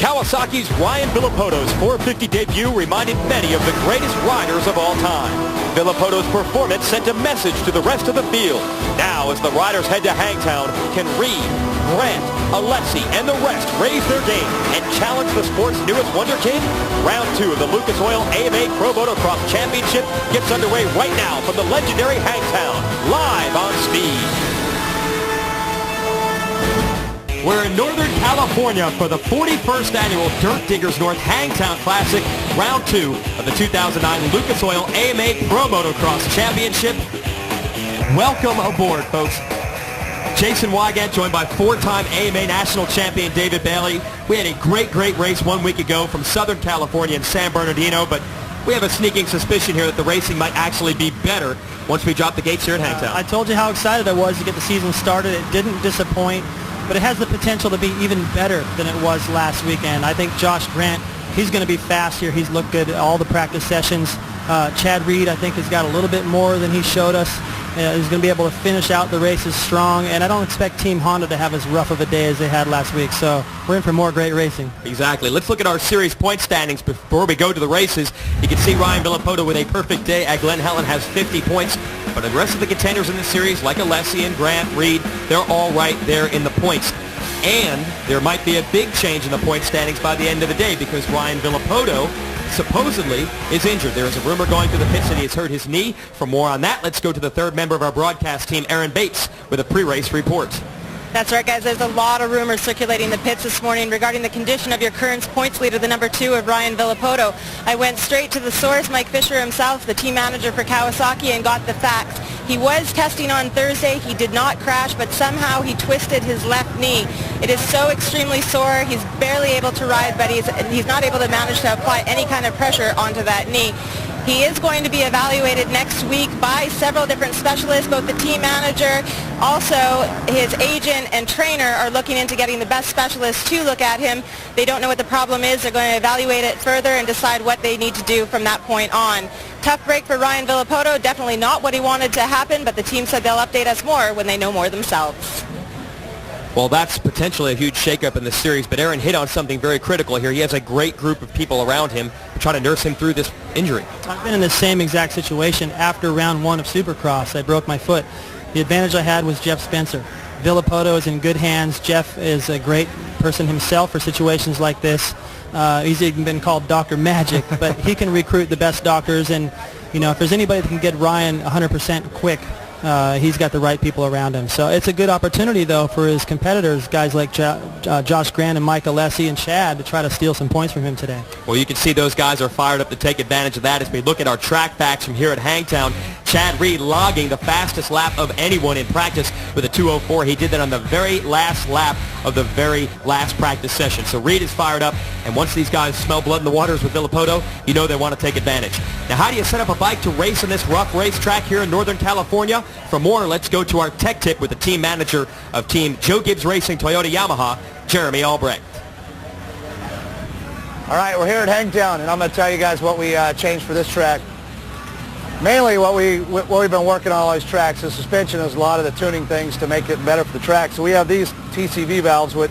Kawasaki's Ryan Villopoto's 450 debut reminded many of the greatest riders of all time. Villopoto's performance sent a message to the rest of the field. Now, as the riders head to Hangtown, can Reed, Grant, Alessi, and the rest raise their game and challenge the sport's newest wonderkid? Round 2 of the Lucas Oil AMA Pro Motocross Championship gets underway right now from the legendary Hangtown, live on Speed. We're in Northern California for the 41st annual Dirt Diggers North Hangtown Classic, Round 2 of the 2009 Lucas Oil AMA Pro Motocross Championship. Welcome aboard, folks. Jason Wygant, joined by 4-time AMA National Champion David Bailey. We had a great race 1 week ago from Southern California in San Bernardino, but we have a sneaking suspicion here that the racing might actually be better once we drop the gates here at Hangtown. I told you how excited I was to get the season started. It didn't disappoint, but it has the potential to be even better than it was last weekend. I think Josh Grant, he's going to be fast here. He's looked good at all the practice sessions. Chad Reed, I think, has got a little bit more than he showed us. He's going to be able to finish out the races strong, and I don't expect Team Honda to have as rough of a day as they had last week, so we're in for more great racing. Exactly. Let's look at our series point standings before we go to the races. You can see Ryan Villopoto with a perfect day at Glen Helen has 50 points, but the rest of the contenders in the series, like Alessi and Grant, Reed, they're all right there in the points. And there might be a big change in the point standings by the end of the day because Ryan Villopoto supposedly is injured. There is a rumor going through the pits that he has hurt his knee. For more on that, let's go to the third member of our broadcast team, Aaron Bates, with a pre-race report. That's right, guys. There's a lot of rumors circulating the pits this morning regarding the condition of your current points leader, the number 2 of Ryan Villopoto. I went straight to the source, Mike Fisher himself, the team manager for Kawasaki, and got the facts. He was testing on Thursday. He did not crash, but somehow he twisted his left knee. It is so extremely sore. He's barely able to ride, but he's not able to manage to apply any kind of pressure onto that knee. He is going to be evaluated next week by several different specialists. Both the team manager, also his agent and trainer are looking into getting the best specialists to look at him. They don't know what the problem is. They're going to evaluate it further and decide what they need to do from that point on. Tough break for Ryan Villopoto. Definitely not what he wanted to happen, but the team said they'll update us more when they know more themselves. Well, that's potentially a huge shakeup in the series, but Aaron hit on something very critical here. He has a great group of people around him to try to nurse him through this injury. I've been in the same exact situation after round 1 of Supercross. I broke my foot. The advantage I had was Jeff Spencer. Villopoto is in good hands. Jeff is a great person himself for situations like this. He's even been called Dr. Magic, but he can recruit the best doctors, and you know, if there's anybody that can get Ryan 100% quick, he's got the right people around him. So it's a good opportunity, though, for his competitors, guys like Josh Grant and Mike Alessi and Chad, to try to steal some points from him today. Well, you can see those guys are fired up to take advantage of that as we look at our track facts from here at Hangtown. Chad Reed logging the fastest lap of anyone in practice with a 2:04. He did that on the very last lap of the very last practice session. So Reed is fired up, and once these guys smell blood in the waters with Villopoto, you know they want to take advantage. Now, how do you set up a bike to race on this rough racetrack here in Northern California? For more, let's go to our tech tip with the team manager of Team Joe Gibbs Racing Toyota Yamaha, Jeremy Albrecht. All right, we're here at Hangtown, and I'm going to tell you guys what we changed for this track. Mainly what we've been working on all these tracks is suspension, is a lot of the tuning things to make it better for the track. So we have these TCV valves, which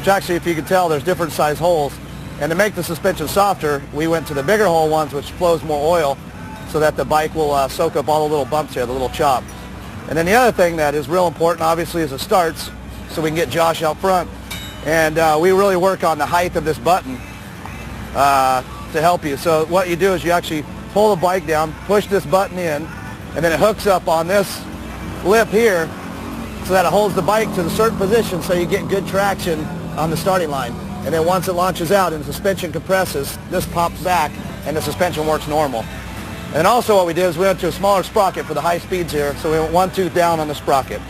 actually, if you can tell, there's different size holes. And to make the suspension softer, we went to the bigger hole ones, which flows more oil, so that the bike will soak up all the little bumps here, the little chop. And then the other thing that is real important, obviously, is the starts, so we can get Josh out front. And we really work on the height of this button to help you. So what you do is you actually pull the bike down, push this button in, and then it hooks up on this lip here so that it holds the bike to a certain position so you get good traction on the starting line. And then once it launches out and the suspension compresses, this pops back and the suspension works normal. And also what we did is we went to a smaller sprocket for the high speeds here, so we went 1 tooth down on the sprocket.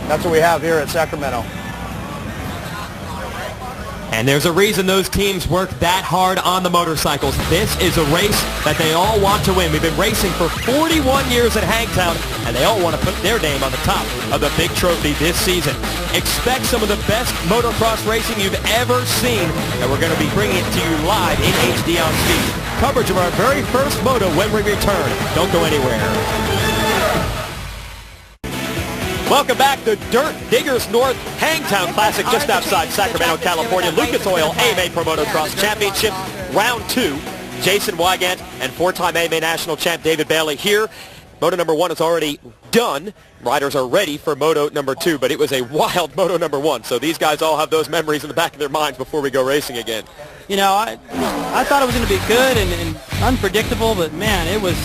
That's what we have here at Sacramento. And there's a reason those teams work that hard on the motorcycles. This is a race that they all want to win. We've been racing for 41 years at Hangtown, and they all want to put their name on the top of the big trophy this season. Expect some of the best motocross racing you've ever seen, and we're going to be bringing it to you live in HD on Speed. Coverage of our very first moto when we return. Don't go anywhere. Welcome back to Dirt Diggers North Hangtown Classic just outside Sacramento, California. Lucas Oil AMA Pro Motocross Championship, Round 2. Jason Wygant and four-time AMA National Champ David Bailey here. Moto number 1 is already done. Riders are ready for Moto number 2, but it was a wild Moto number 1. So these guys all have those memories in the back of their minds before we go racing again. You know, I thought it was going to be good and unpredictable, but man, it was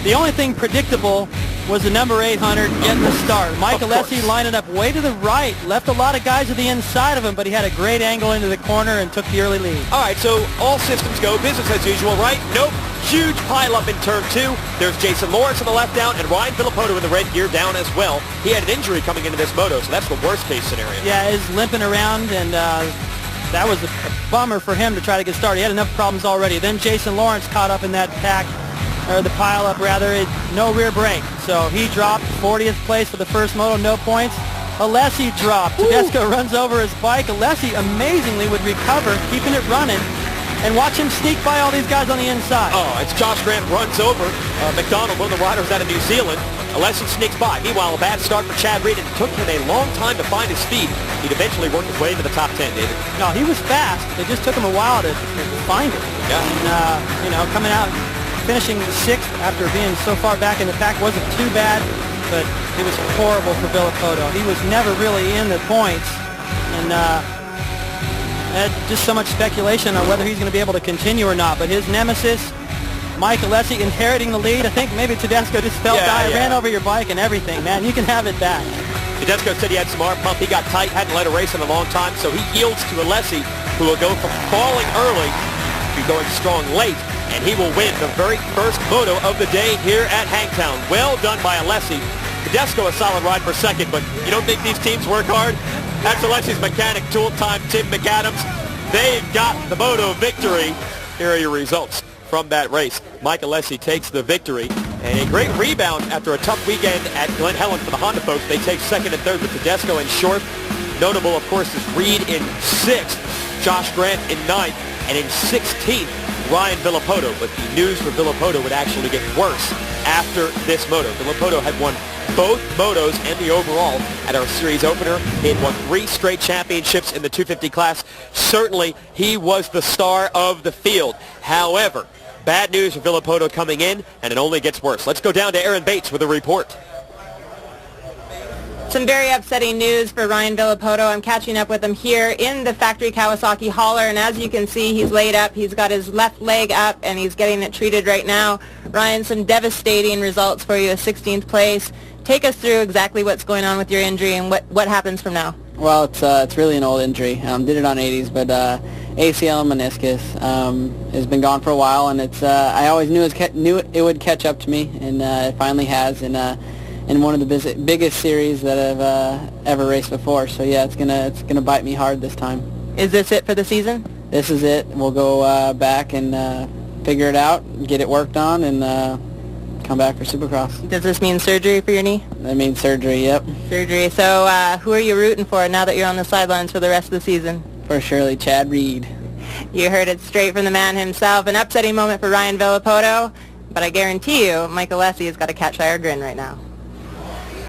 the only thing predictable was the number 800 getting the start. Mike Alessi lining up way to the right, left a lot of guys to the inside of him, but he had a great angle into the corner and took the early lead. All right, so all systems go, business as usual, right? Nope. Huge pileup in turn 2. There's Jason Lawrence on the left down, and Ryan Villopoto in the red gear down as well. He had an injury coming into this moto, so that's the worst case scenario. Yeah, he's limping around, and that was a bummer for him to try to get started. He had enough problems already. Then Jason Lawrence caught up in that pack, or the pileup rather, no rear brake. So he dropped 40th place for the first moto, no points. Alessi dropped. Tedesco runs over his bike. Alessi amazingly would recover, keeping it running. And watch him sneak by all these guys on the inside. Oh, it's Josh Grant runs over McDonald, one of the riders out of New Zealand. Alessi sneaks by. Meanwhile, a bad start for Chad Reed, and it took him a long time to find his speed. He'd eventually work his way into the top 10, David. No, he was fast. It just took him a while to find it. Yeah. And, you know, coming out, finishing 6th after being so far back in the pack wasn't too bad, but it was horrible for Villopoto. He was never really in the points. And, just so much speculation on whether he's going to be able to continue or not. But his nemesis, Mike Alessi, inheriting the lead. I think maybe Tedesco just felt, ran over your bike and everything, man. You can have it back. Tedesco said he had some arm pump. He got tight, hadn't led a race in a long time, so he yields to Alessi, who will go from falling early to going strong late, and he will win the very first moto of the day here at Hangtown. Well done by Alessi. Tedesco a solid ride for second, but you don't think these teams work hard? That's Alessi's mechanic, tool time, Tim McAdams. They've got the moto victory. Here are your results from that race. Mike Alessi takes the victory, and a great rebound after a tough weekend at Glen Helen for the Honda folks. They take second and third with Tedesco in short. Notable, of course, is Reed in 6th, Josh Grant in 9th, and in 16th, Ryan Villopoto. But the news for Villopoto would actually get worse after this moto. Villopoto had won both motos and the overall at our series opener. He had won 3 straight championships in the 250 class. Certainly, he was the star of the field. However, bad news for Villopoto coming in, and it only gets worse. Let's go down to Aaron Bates with a report. Some very upsetting news for Ryan Villopoto. I'm catching up with him here in the factory Kawasaki hauler, and as you can see, he's laid up. He's got his left leg up, and he's getting it treated right now. Ryan, some devastating results for you, a 16th place. Take us through exactly what's going on with your injury and what happens from now. Well, it's really an old injury. Did it on 80s, but ACL and meniscus has been gone for a while, and it's I always knew it would catch up to me, and it finally has in one of the biggest series that I've ever raced before. So yeah, it's gonna bite me hard this time. Is this it for the season? This is it. We'll go back and figure it out, get it worked on, and come back for Supercross. Does this mean surgery for your knee? That means surgery, yep. Surgery. So who are you rooting for now that you're on the sidelines for the rest of the season? For surely Chad Reed. You heard it straight from the man himself. An upsetting moment for Ryan Villopoto, but I guarantee you Mike Alessi has got a catch-eye grin right now.